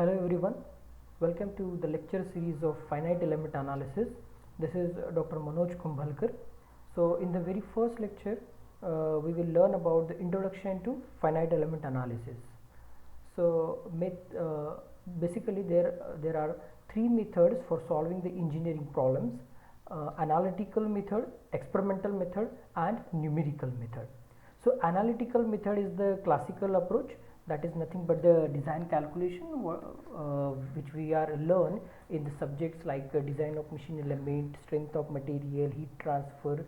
Hello everyone, welcome to the lecture series of finite element analysis. This is Dr. Manoj.kumbhalkar. So in the very first lecture we will learn about the introduction to finite element analysis. So basically there are three methods for solving the engineering problems: analytical method, experimental method and numerical method. So analytical method is the classical approach, that is nothing but the design calculation which we are learn in the subjects like design of machine element, strength of material, heat transfer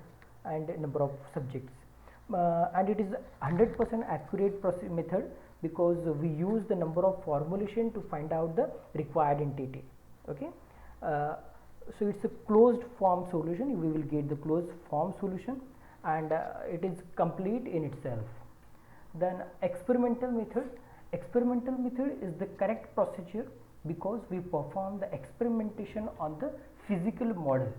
and number of subjects. And it is 100% accurate method because we use the number of formulation to find out the required entity. Okay, so it's a closed form solution. We will get the closed form solution and it is complete in itself. Then experimental method is the correct procedure because we perform the experimentation on the physical model,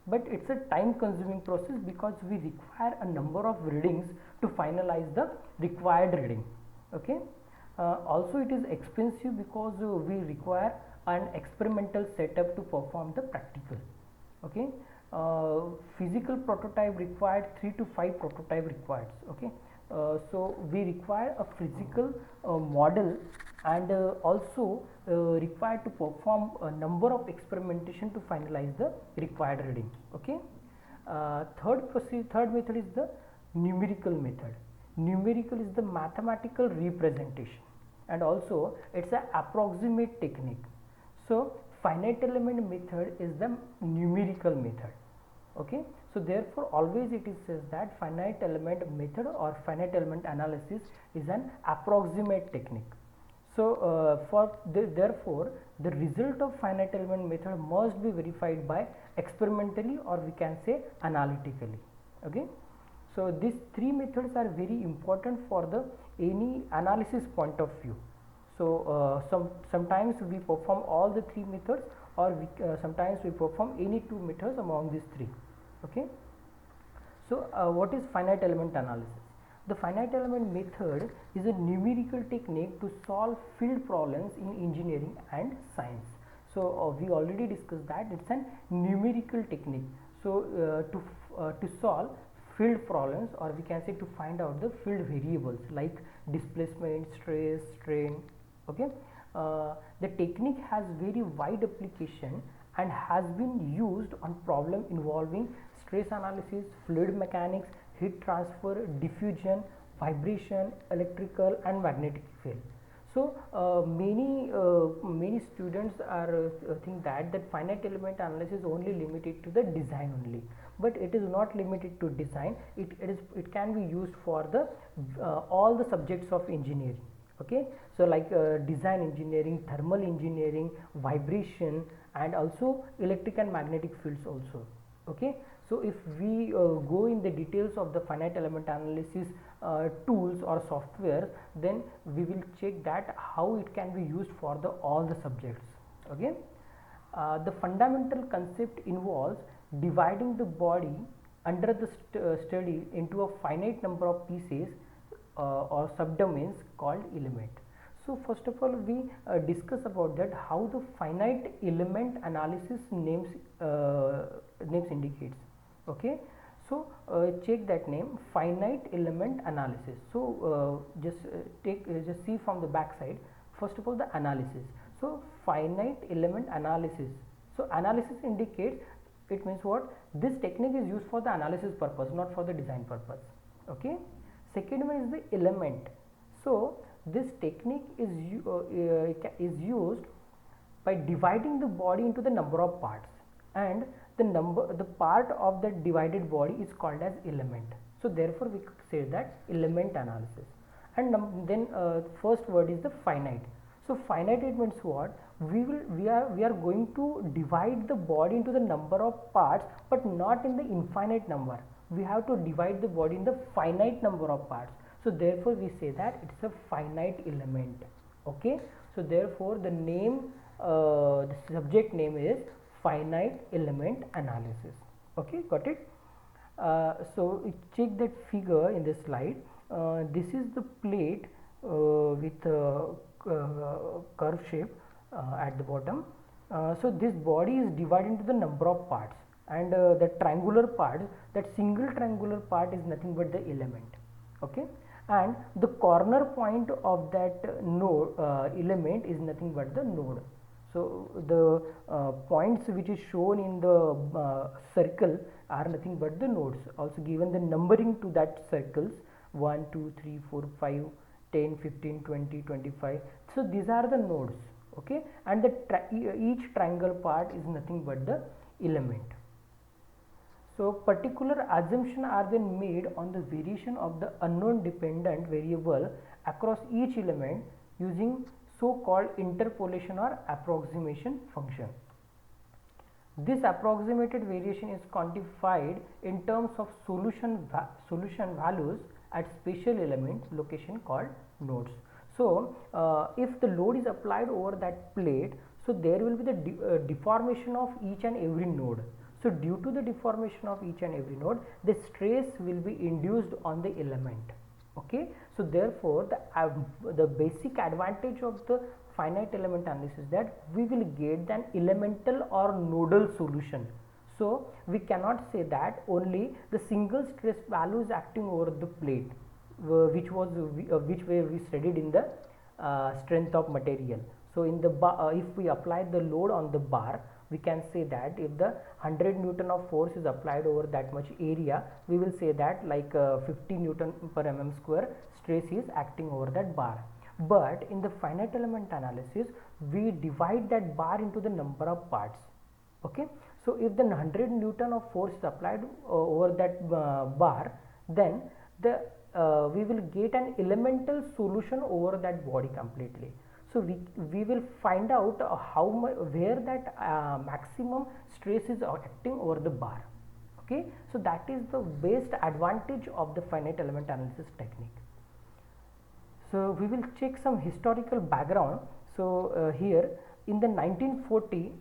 but it's a time consuming process because we require a number of readings to finalize the required reading. Okay, also it is expensive because we require an experimental setup to perform the practical. Okay, physical prototype required 3 to 5 prototype required. Okay, so we require a physical model and also required to perform a number of experimentation to finalize the required reading. Okay, third method is the numerical method. Numerical is the mathematical representation and also it's an approximate technique. So finite element method is the numerical method. Okay, so therefore always it is says that finite element method or finite element analysis is an approximate technique. So therefore the result of finite element method must be verified by experimentally or we can say analytically. Okay, so these three methods are very important for the any analysis point of view. So sometimes we perform all the three methods or sometimes we perform any two methods among these three. Okay, so what is finite element analysis? The finite element method is a numerical technique to solve field problems in engineering and science. So we already discussed that it's a numerical technique. So to solve field problems or we can say to find out the field variables like displacement, stress, strain. Okay, the technique has very wide application and has been used on problem involving stress analysis, fluid mechanics, heat transfer, diffusion, vibration, electrical and magnetic field. So many students are think that finite element analysis is only limited to the design only, but it is not limited to design. It can be used for the all the subjects of engineering. Okay, so like design engineering, thermal engineering, vibration and also electric and magnetic fields also. Okay, so if we go in the details of the finite element analysis tools or software, then we will check that how it can be used for the all the subjects. Okay, the fundamental concept involves dividing the body under the study into a finite number of pieces or subdomains called element. So first of all we discuss about that how the finite element analysis names indicates. Okay, so check that name, finite element analysis. So just see from the back side. First of all the analysis. So finite element analysis. So analysis indicates, it means what, this technique is used for the analysis purpose, not for the design purpose. Okay, second one is the element. So this technique is used by dividing the body into the number of parts, and the part of the divided body is called as element. So therefore we could say that element analysis. And then first word is the finite. So finite, it means what, we are going to divide the body into the number of parts, but not in the infinite number. We have to divide the body in the finite number of parts. So therefore we say that it's a finite element. Okay, so therefore the name, the subject name is finite element analysis. Okay, got it. So check that figure in this slide. This is the plate with curve shape at the bottom. So this body is divided into the number of parts, and the triangular part, that single triangular part is nothing but the element. Okay, and the corner point of that node element is nothing but the node. So the points which is shown in the circle are nothing but the nodes. Also given the numbering to that circles 1, 2, 3, 4, 5, 10, 15, 20, 25. So these are the nodes. Okay, and the each triangle part is nothing but the element. So particular assumption are then made on the variation of the unknown dependent variable across each element using so-called interpolation or approximation function. This approximated variation is quantified in terms of solution values at spatial element location called nodes. So if the load is applied over that plate, so there will be the deformation of each and every node. So due to the deformation of each and every node, the stress will be induced on the element. Okay, so therefore the basic advantage of the finite element analysis is that we will get an elemental or nodal solution. So we cannot say that only the single stress value is acting over the plate, which way we studied in the strength of material. So in the if we apply the load on the bar, we can say that if the 100 Newton of force is applied over that much area, we will say that like 50 Newton per mm square stress is acting over that bar. But in the finite element analysis, we divide that bar into the number of parts. Okay, so if the 100 Newton of force is applied over that bar, then the we will get an elemental solution over that body completely. So we will find out where that maximum stress is acting over the bar. Okay, so that is the best advantage of the finite element analysis technique. So we will check some historical background. So here in the 1940,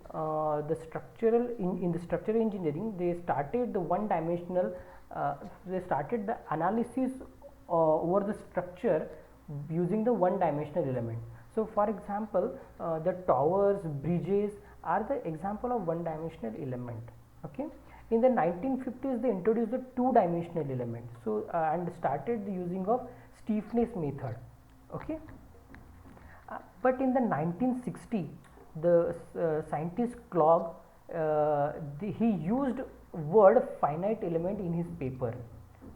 the structural in the structural engineering, they started the one dimensional. They started the analysis over the structure using the one dimensional element. So for example, the towers, bridges are the example of one dimensional element. Okay, in the 1950s they introduced the two dimensional element. So and started the using of stiffness method. Okay, but in the 1960, the scientist Klog, he used word finite element in his paper.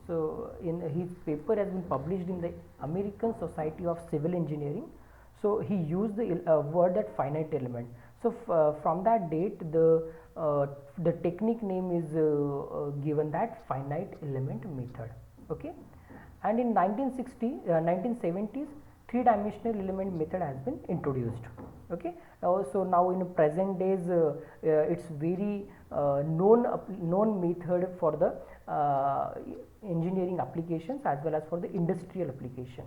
So in his paper has been published in the American Society of Civil Engineering. So he used the word that finite element. So from that date, the technique name is given that finite element method. Okay, and in 1970s, three-dimensional element method has been introduced. Okay, so now in present days, it's very known method for the engineering applications as well as for the industrial application.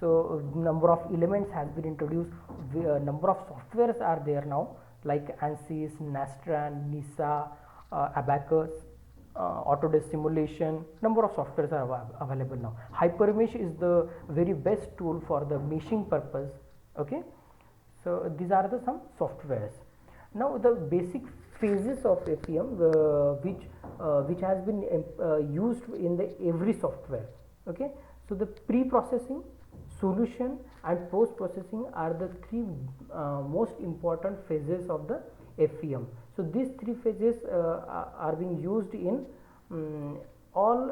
So number of elements has been introduced. Number of softwares are there now, like ANSYS, Nastran, NISA, Abacus, Autodesk simulation. Number of softwares are available now. Hypermesh is the very best tool for the meshing purpose. Okay, so these are the some softwares. Now the basic phases of FEM which has been used in the every software. Okay, so the pre-processing, solution and post-processing are the three most important phases of the FEM. So these three phases are being used in all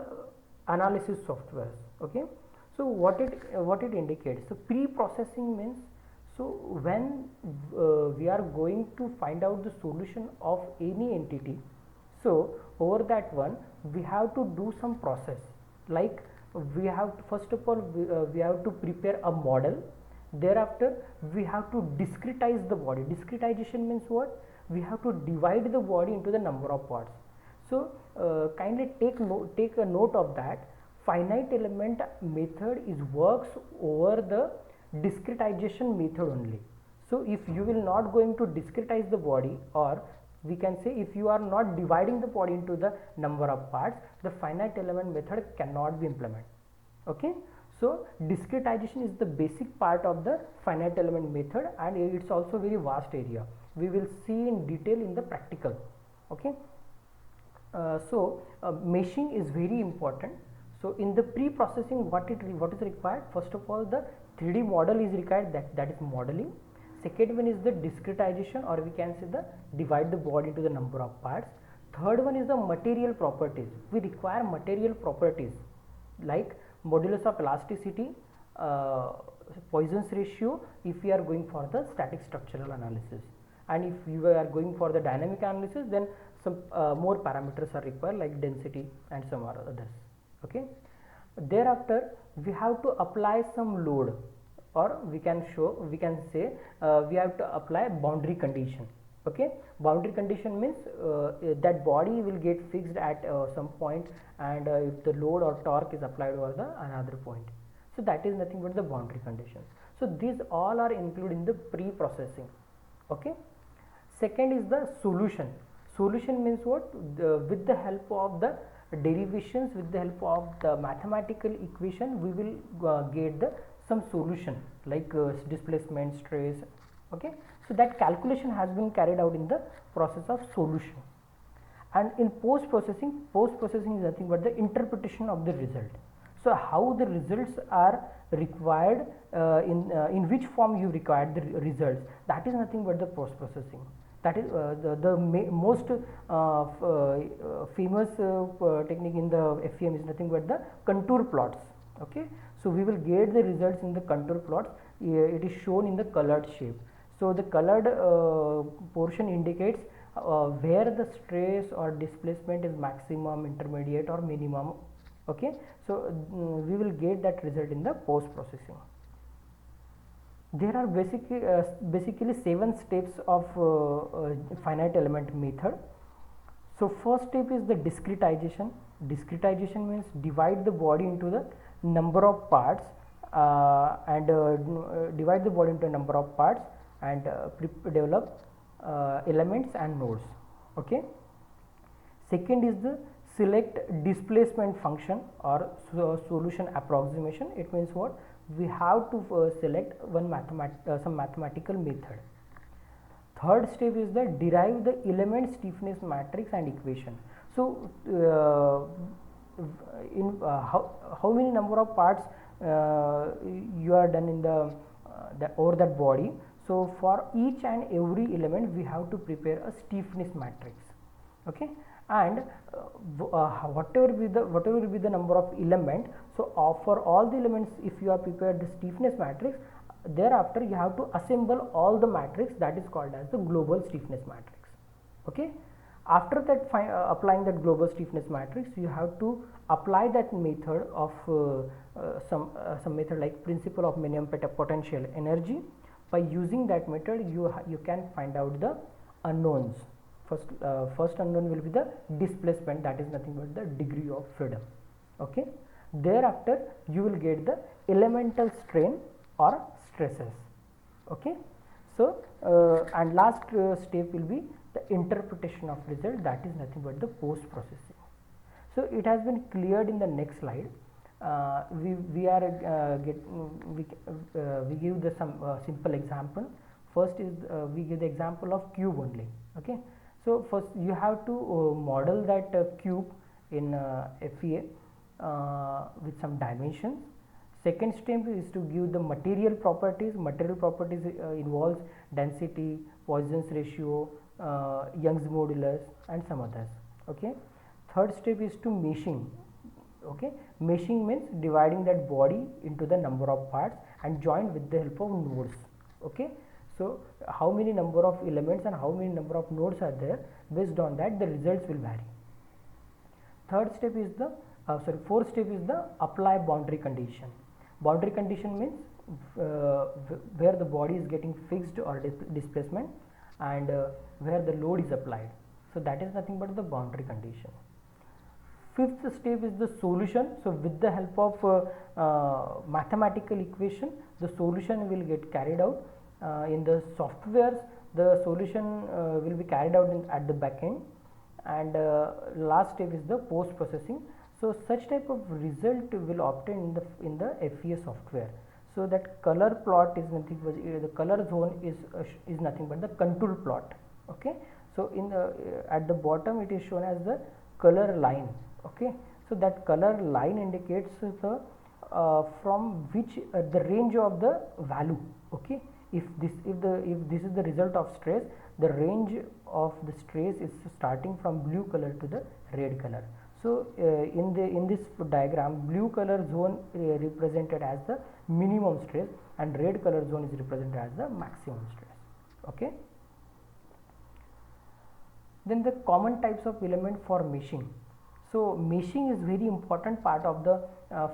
analysis softwares. Okay, so what it indicates? So pre-processing means, so when we are going to find out the solution of any entity, so over that one we have to do some process, like we have to, first of all we have to prepare a model. Thereafter we have to discretize the body. Discretization means what? We have to divide the body into the number of parts. So kindly take a note of that. Finite element method is works over the discretization method only. So if you will not going to discretize the body, or we can say if you are not dividing the body into the number of parts, the finite element method cannot be implemented. Okay, So discretization is the basic part of the finite element method, and it's also very vast area. We will see in detail in the practical. Okay. Meshing is very important. So in the pre-processing, what is required? First of all, the 3D model is required, that is modeling. Second one is the discretization, or we can say the divide the body into the number of parts. Third one is the material properties. We require material properties like modulus of elasticity, Poisson's ratio if we are going for the static structural analysis, and if you are going for the dynamic analysis, then some more parameters are required like density and some others. Okay. Thereafter we have to apply some load, or we can say we have to apply boundary condition. Okay. Boundary condition means that body will get fixed at some point, and if the load or torque is applied over the another point, so that is nothing but the boundary conditions. So these all are included in the pre-processing. Okay. Second is the solution. Solution means what? With the help of the derivations, with the help of the mathematical equation, we will get some solution like displacement, stress. Okay. So that calculation has been carried out in the process of solution. And in post-processing is nothing but the interpretation of the result. So how the results are required, in which form you require the results, that is nothing but the post-processing. That is the most famous technique in the FEM is nothing but the contour plots. Okay. So we will get the results in the contour plots. It is shown in the colored shape. So the colored portion indicates where the stress or displacement is maximum, intermediate or minimum. Okay. So we will get that result in the post processing. There are basically 7 steps of finite element method. So first step is the discretization. Discretization means divide the body into the number of parts, divide the body into a number of parts and develop elements and nodes. Okay. Second is the select displacement function or solution approximation. It means what? We have to select some mathematical method. Third step is the derive the element stiffness matrix and equation. So in how many number of parts you are done in the over that body. So for each and every element we have to prepare a stiffness matrix. Okay. And whatever will be the number of element, so for all the elements, if you have prepared the stiffness matrix, thereafter you have to assemble all the matrix, that is called as the global stiffness matrix. Okay. After that applying that global stiffness matrix, you have to apply that method of some method like principle of minimum potential energy. By using that method, you can find out the unknowns. First unknown will be the displacement, that is nothing but the degree of freedom. Okay. Thereafter you will get the elemental strain or stresses. Okay. So and last step will be the interpretation of result, that is nothing but the post processing. So it has been cleared in the next slide. We give the some simple example. First is we give the example of cube only. Okay. So first you have to model that cube in FEA with some dimensions. Second step is to give the material properties. Material properties involves density, Poisson's ratio, Young's modulus and some others. Okay. Third step is to meshing. Okay. Meshing means dividing that body into the number of parts and joined with the help of nodes. Okay. So how many number of elements and how many number of nodes are there, based on that the results will vary. Third step is the fourth step is the apply boundary condition. Boundary condition means where the body is getting fixed or displacement and where the load is applied. So that is nothing but the boundary condition. Fifth step is the solution. So with the help of mathematical equation, the solution will get carried out. In the softwares, the solution will be carried out at the back end. And last step is the post processing. So such type of result will obtain in the FEA software. So that color plot is nothing but the color zone is nothing but the contour plot. Okay. So in the at the bottom it is shown as the color line. Okay. So that color line indicates the from which the range of the value. Okay. If this is the result of stress, the range of the stress is starting from blue color to the red color. So in this diagram, blue color zone represented as the minimum stress and red color zone is represented as the maximum stress. Okay. Then the common types of element for meshing. So meshing is very important part of the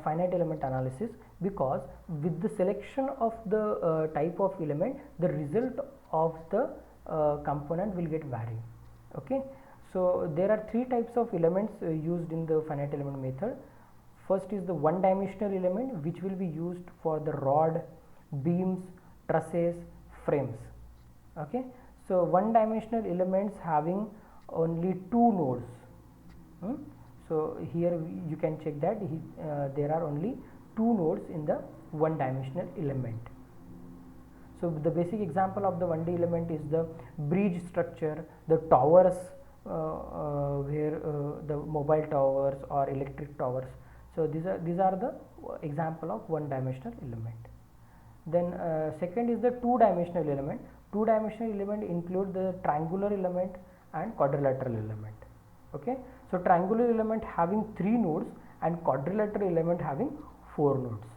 finite element analysis, because with the selection of the type of element, the result of the component will get varied. Okay. So there are three types of elements used in the finite element method. First is the one dimensional element, which will be used for the rod, beams, trusses, frames. Okay. So one dimensional elements having only two nodes. So here you can check that there are only two nodes in the one dimensional element. So the basic example of the 1D element is the bridge structure, the towers where the mobile towers or electric towers. So these are the example of one dimensional element. Then second is the two dimensional element. Two dimensional element include the triangular element and quadrilateral element. Okay. So triangular element having 3 nodes and quadrilateral element having 4 nodes.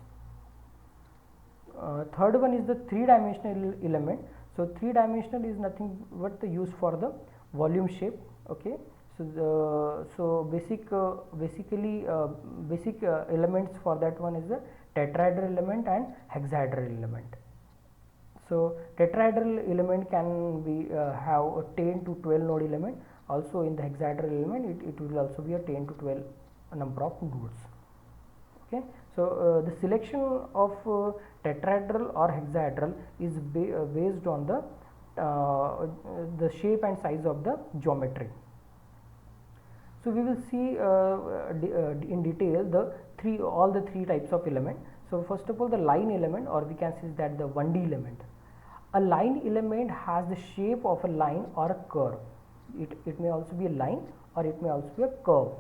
Third one is the 3-dimensional element. So 3-dimensional is nothing but the use for the volume shape. Okay. So basic elements for that one is the tetrahedral element and hexahedral element. So tetrahedral element can be have a 10 to 12 node element. Also in the hexahedral element it will also be a 10 to 12 number of nodes. Okay. So the selection of tetrahedral or hexahedral is based on the shape and size of the geometry. So we will see in detail all the three types of element. So first of all, the line element, or we can say that the 1D element. A line element has the shape of a line or a curve. It may also be a line or it may also be a curve.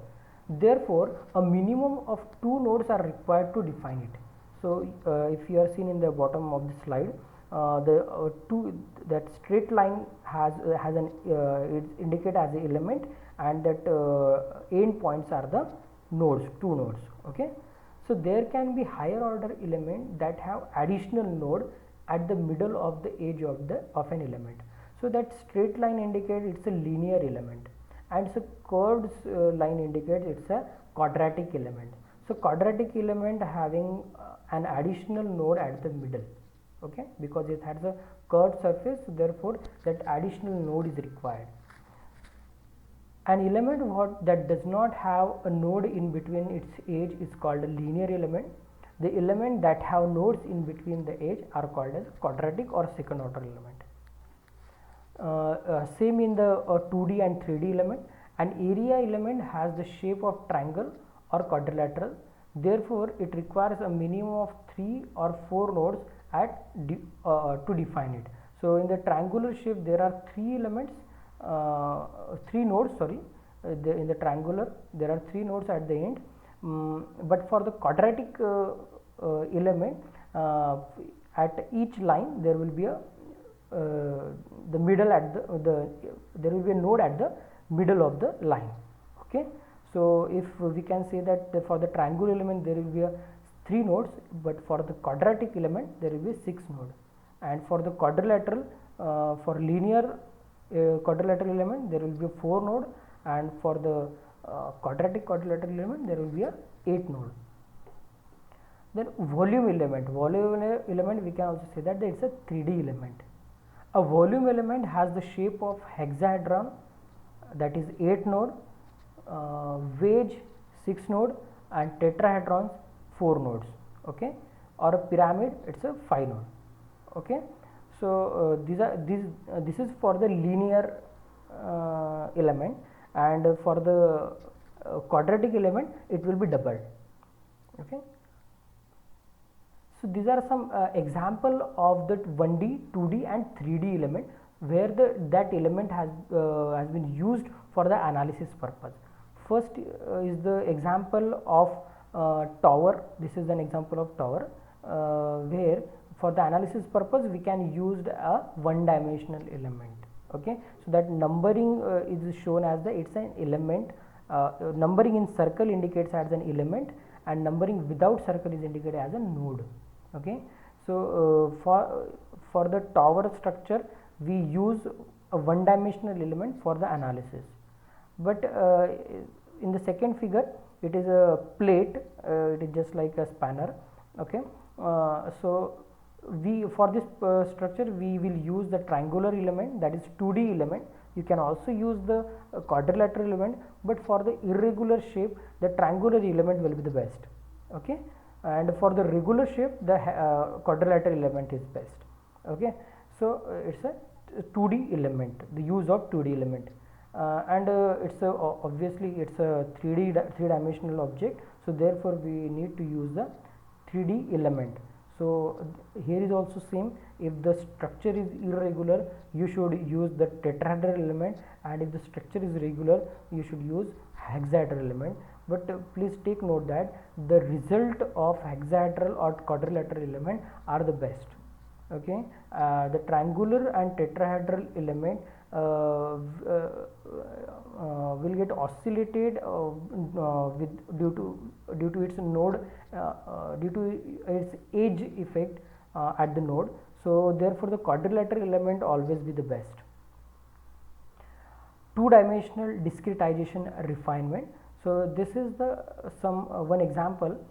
Therefore, a minimum of 2 nodes are required to define it. So if you are seen in the bottom of the slide, that straight line has an it indicate as an element, and that end points are the nodes, 2 nodes. Okay. So there can be higher order element that have additional node at the middle of the edge of an element. So that straight line indicates it's a linear element, and so curved line indicates it's a quadratic element. So quadratic element having an additional node at the middle. Okay, because it has a curved surface, therefore that additional node is required. An element that does not have a node in between its edge is called a linear element. The element that have nodes in between the edge are called as quadratic or second order element. Same in the 2D and 3D element. An area element has the shape of triangle or quadrilateral. Therefore, it requires a minimum of 3 or 4 nodes to define it. So in the triangular shape, there are 3 elements, 3 nodes. Sorry, in the triangular there are 3 nodes at the end. But for the quadratic element, at each line there will be a the middle at there will be a node at the middle of the line. Okay. So if we can say that for the triangular element there will be a 3 nodes, but for the quadratic element there will be 6 nodes, and for the quadrilateral for linear quadrilateral element there will be a 4 node, and for the quadrilateral element there will be a 8 node. Then volume element we can also say that it's a 3D element. A volume element has the shape of hexahedron, that is 8 node, wedge 6 node, and tetrahedrons 4 nodes. Okay, or a pyramid, it's a 5 node. Okay. So this is for the linear element, and for the quadratic element, it will be doubled. Okay. So these are some example of that 1D, 2D and 3D element where that element has been used for the analysis purpose. First is the example of tower. This is an example of tower where for the analysis purpose we can use a one dimensional element. Okay, so that numbering is shown as it's an element. Numbering in circle indicates as an element, and numbering without circle is indicated as a node. Okay, so for the tower structure we use a one dimensional element for the analysis, but in the second figure it is a plate, it is just like a spanner. Okay, so we for this structure we will use the triangular element, that is 2D element. You can also use the quadrilateral element, but for the irregular shape the triangular element will be the best. Okay, and for the regular shape the quadrilateral element is best. Okay, so it's a 2D element, the use of 2D element, and it's obviously it's a 3 dimensional object, so therefore we need to use the 3D element. So here is also same, if the structure is irregular you should use the tetrahedral element, and if the structure is regular you should use hexahedral element. But please take note that the result of hexahedral or quadrilateral element are the best. Okay, the triangular and tetrahedral element will get oscillated due to its node, due to its edge effect at the node. So therefore the quadrilateral element always be the best. Two-dimensional discretization refinement. So this is the one example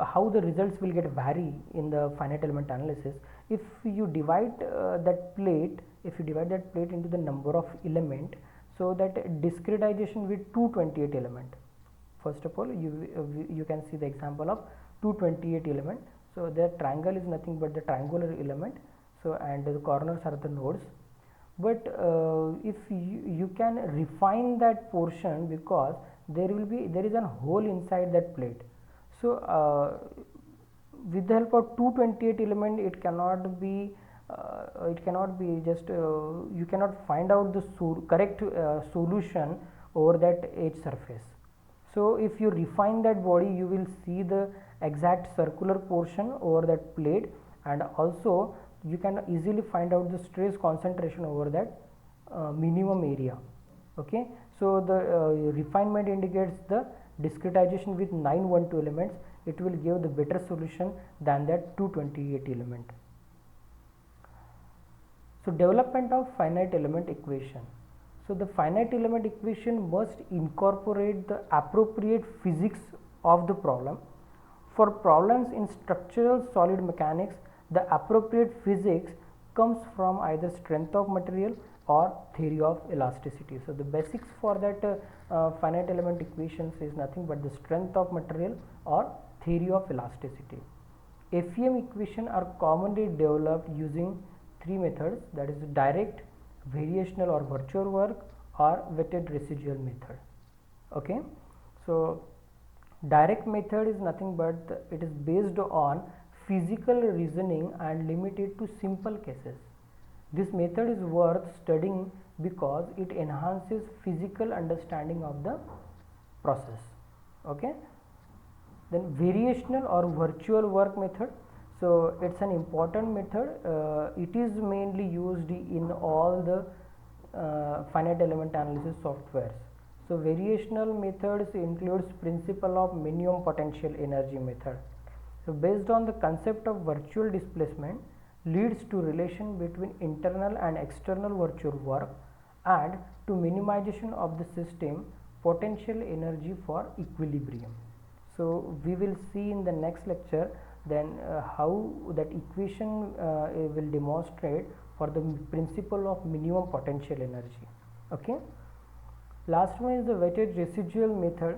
how the results will get vary in the finite element analysis. If you divide that plate, into the number of element, so that discretization with 228 element. First of all, you can see the example of 228 element. So the triangle is nothing but the triangular element. So and the corners are the nodes. But if you can refine that portion, because there is a hole inside that plate. So with the help of 228 element it cannot be just you cannot find out the correct solution over that edge surface. So if you refine that body you will see the exact circular portion over that plate, and also you can easily find out the stress concentration over that minimum area. Okay, so the refinement indicates the discretization with 912 elements. It will give the better solution than that 228 element. So development of finite element equation. So the finite element equation must incorporate the appropriate physics of the problem. For problems in structural solid mechanics, the appropriate physics comes from either strength of material or theory of elasticity. So the basics for that finite element equations is nothing but the strength of material or theory of elasticity. FEM equation are commonly developed using three methods, that is direct, variational or virtual work, or weighted residual method. Okay, so direct method is nothing but it is based on physical reasoning and limited to simple cases. This method is worth studying because it enhances physical understanding of the process. Okay, then variational or virtual work method. So it's an important method. It is mainly used in all the finite element analysis softwares. So variational methods includes principle of minimum potential energy method. So based on the concept of virtual displacement leads to relation between internal and external virtual work and to minimization of the system potential energy for equilibrium. So we will see in the next lecture then how that equation will demonstrate for the principle of minimum potential energy. Okay. Last one is the weighted residual method.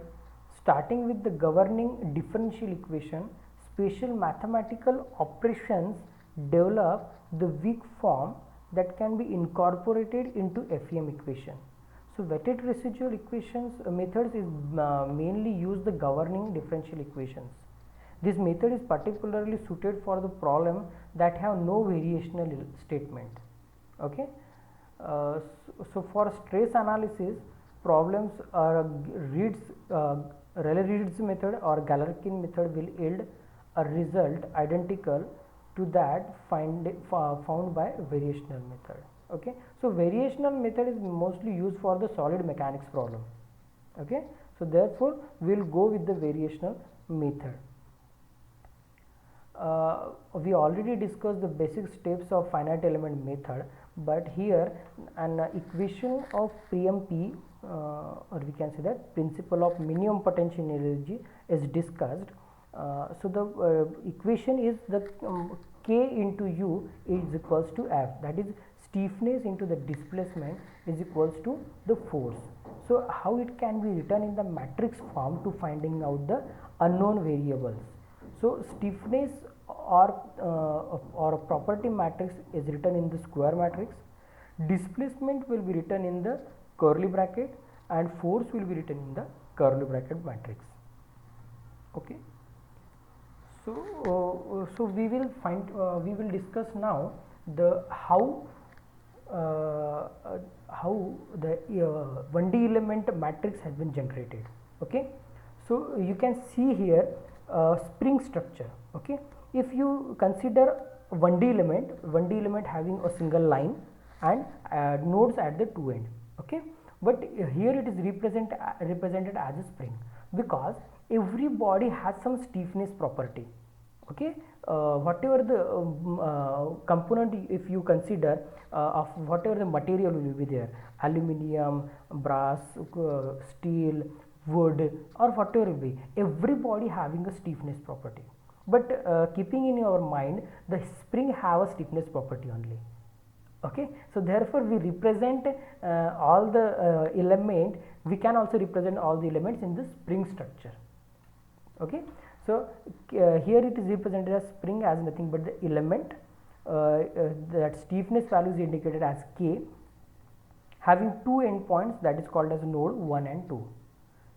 Starting with the governing differential equation, special mathematical operations develop the weak form that can be incorporated into FEM equation. So weighted residual equations methods is mainly use the governing differential equations. This method is particularly suited for the problem that have no variational statement. Okay. So for stress analysis problems are Rayleigh-Reed's method or Galerkin method will yield a result identical to that found by variational method. Okay. So variational method is mostly used for the solid mechanics problem. Okay. So therefore we will go with the variational method. We already discussed the basic steps of finite element method, but here an equation of PMP or we can say that principle of minimum potential energy is discussed. So the equation is the K into U is equals to F, that is stiffness into the displacement is equals to the force. So how it can be written in the matrix form to finding out the unknown variables. So stiffness or a property matrix is written in the square matrix, displacement will be written in the curly bracket, and force will be written in the curly bracket matrix. Okay. So we will discuss now the how the 1D element matrix has been generated. Okay. So you can see here spring structure. Okay. If you consider 1D element having a single line and nodes at the two end. Okay. But here it is represented as a spring because every body has some stiffness property. Okay. Whatever the component, if you consider of whatever the material will be there, aluminium, brass, steel, wood, or whatever will be, every body having a stiffness property. But keeping in your mind, the spring have a stiffness property only. Okay. So therefore we represent all the element, we can also represent all the elements in the spring structure. Okay. So here it is represented as spring as nothing but the element, that stiffness value is indicated as K, having two endpoints, that is called as node 1 and 2.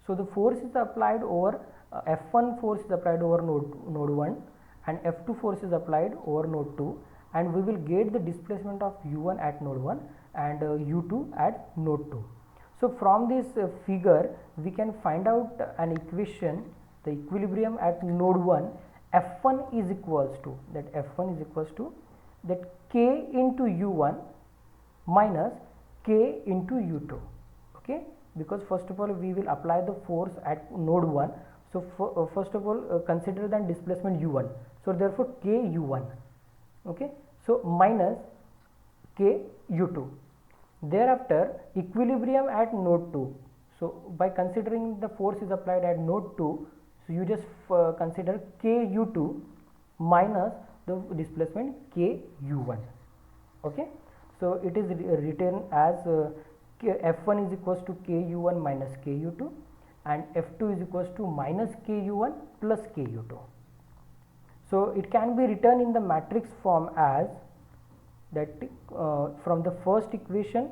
So the force is applied over F1 force is applied over node 1 and F2 force is applied over node 2, and we will get the displacement of U1 at node 1 and U2 at node 2. So from this figure we can find out an equation, the equilibrium at node 1, F1 is equals to that K into U1 minus K into U2. Okay. Because first of all we will apply the force at node 1. So first of all consider the displacement U1. So therefore K U1. Okay. So minus K U2. Thereafter equilibrium at node 2. So by considering the force is applied at node 2, so you just consider K U2 minus the displacement K U1. Okay. So it is written as F1 is equals to K U1 minus K U2 and F2 is equals to minus K U1 plus K U2. So it can be written in the matrix form as that from the first equation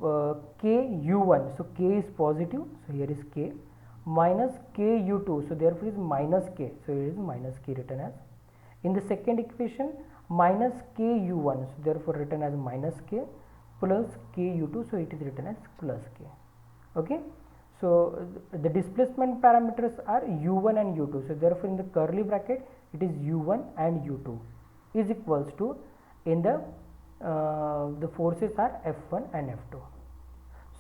K U1, so K is positive, so here is K, minus K U2, so therefore is minus K, so it is minus K written as. In the second equation minus K U1, so therefore written as minus K, plus K U2, so it is written as plus K. Okay. So the displacement parameters are U1 and U2, so therefore in the curly bracket it is U1 and U2 is equals to, in the forces are F1 and F2.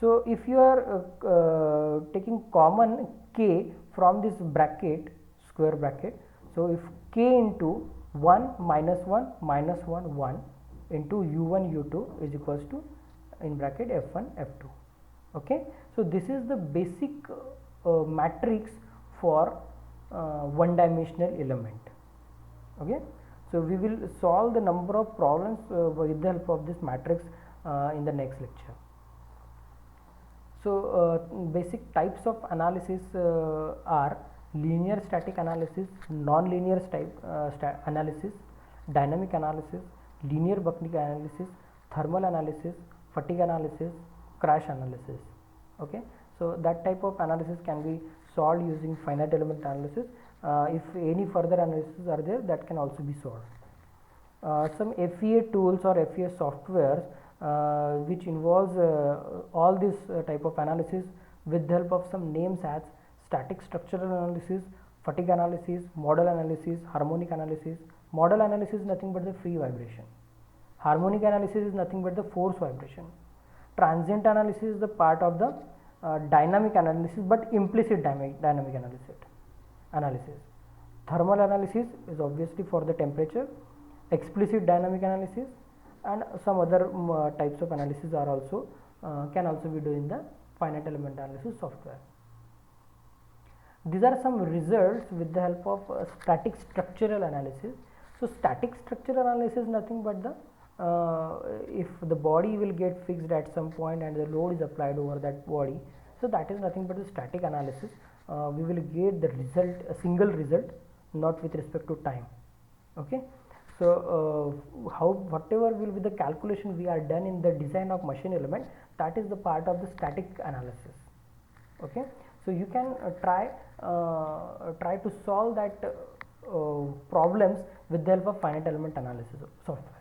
So if you are taking common K from this bracket, square bracket, so if K into 1 minus 1 minus 1 1 into U1 U2 is equals to in bracket F1 F2. Okay. So this is the basic matrix for one dimensional element. Okay. So we will solve the number of problems with the help of this matrix in the next lecture. So basic types of analysis are linear static analysis, non-linear analysis, dynamic analysis, linear buckling analysis, thermal analysis, fatigue analysis, crash analysis. Okay, so that type of analysis can be solved using finite element analysis. If any further analysis are there, that can also be solved. Some FEA tools or FEA softwares which involves all this type of analysis with the help of some names as static structural analysis, fatigue analysis, model analysis, harmonic analysis. Model analysis is nothing but the free vibration. Harmonic analysis is nothing but the force vibration. Transient analysis is the part of the dynamic analysis, but implicit dynamic analysis. Thermal analysis is obviously for the temperature. Explicit dynamic analysis and some other types of analysis are also can also be done in the finite element analysis software. These are some results with the help of static structural analysis. So static structural analysis is nothing but the if the body will get fixed at some point and the load is applied over that body, so that is nothing but the static analysis. We will get the result, a single result, not with respect to time. Okay, so whatever will be the calculation we are done in the design of machine element, that is the part of the static analysis. Okay, so you can try to solve that problems with the help of finite element analysis software.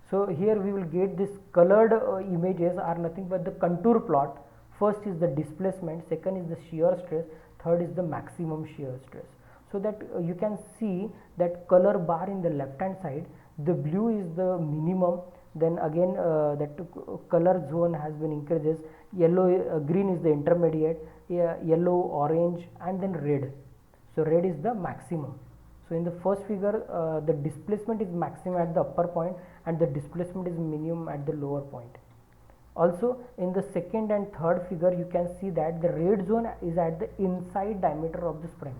So here we will get this colored images are nothing but the contour plot. First is the displacement, second is the shear stress, third is the maximum shear stress. So that you can see that color bar in the left hand side, the blue is the minimum, then again that color zone has been increases, yellow green is the intermediate, yellow, orange and then red. So red is the maximum. So in the first figure the displacement is maximum at the upper point and the displacement is minimum at the lower point. Also in the second and third figure you can see that the red zone is at the inside diameter of the spring.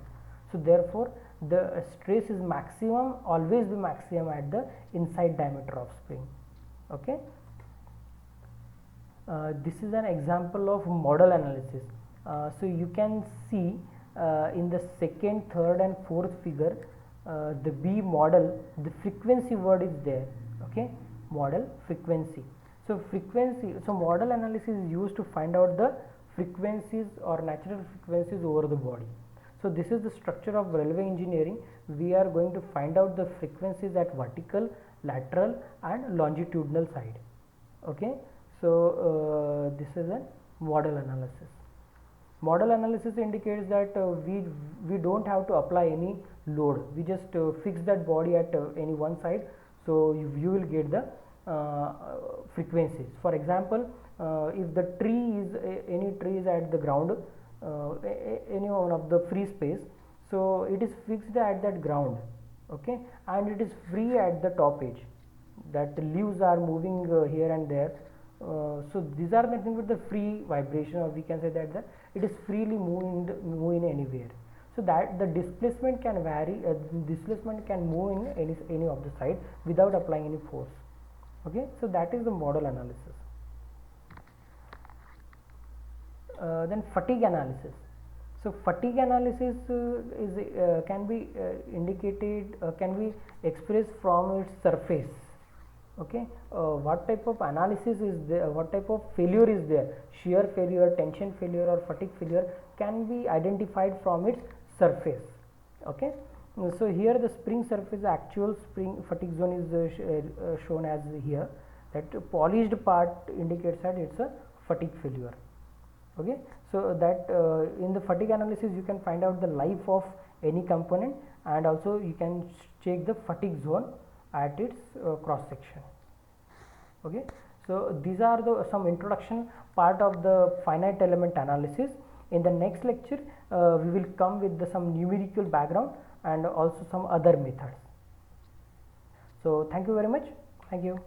So therefore the stress is maximum, always be maximum at the inside diameter of spring. Okay, this is an example of model analysis. So you can see in the second, third and fourth figure the B model, the frequency word is there. Okay, model frequency. So frequency, so model analysis is used to find out the frequencies or natural frequencies over the body. So this is the structure of railway engineering. We are going to find out the frequencies at vertical, lateral and longitudinal side. Okay, so this is a model analysis. Model analysis indicates that we don't have to apply any load. We just fix that body at any one side. So you will get the frequencies. For example, if the tree is any tree is at the ground, any one of the free space, so it is fixed at that ground. Okay, and it is free at the top edge, that the leaves are moving here and there. So these are nothing but the free vibration, or we can say that it is freely moving anywhere. So that the displacement can vary, displacement can move in any of the side without applying any force. Okay, so that is the model analysis. Then fatigue analysis. So fatigue analysis can be indicated, can be expressed from its surface. Okay, what type of analysis is there, what type of failure is there, shear failure, tension failure or fatigue failure can be identified from its surface. Okay, so here the spring surface, actual spring fatigue zone is shown as here. That polished part indicates that it's a fatigue failure. Okay, so that in the fatigue analysis you can find out the life of any component, and also you can check the fatigue zone at its cross section. Okay, so these are the some introduction part of the finite element analysis. In the next lecture we will come with some numerical background and also some other methods. So thank you very much. Thank you.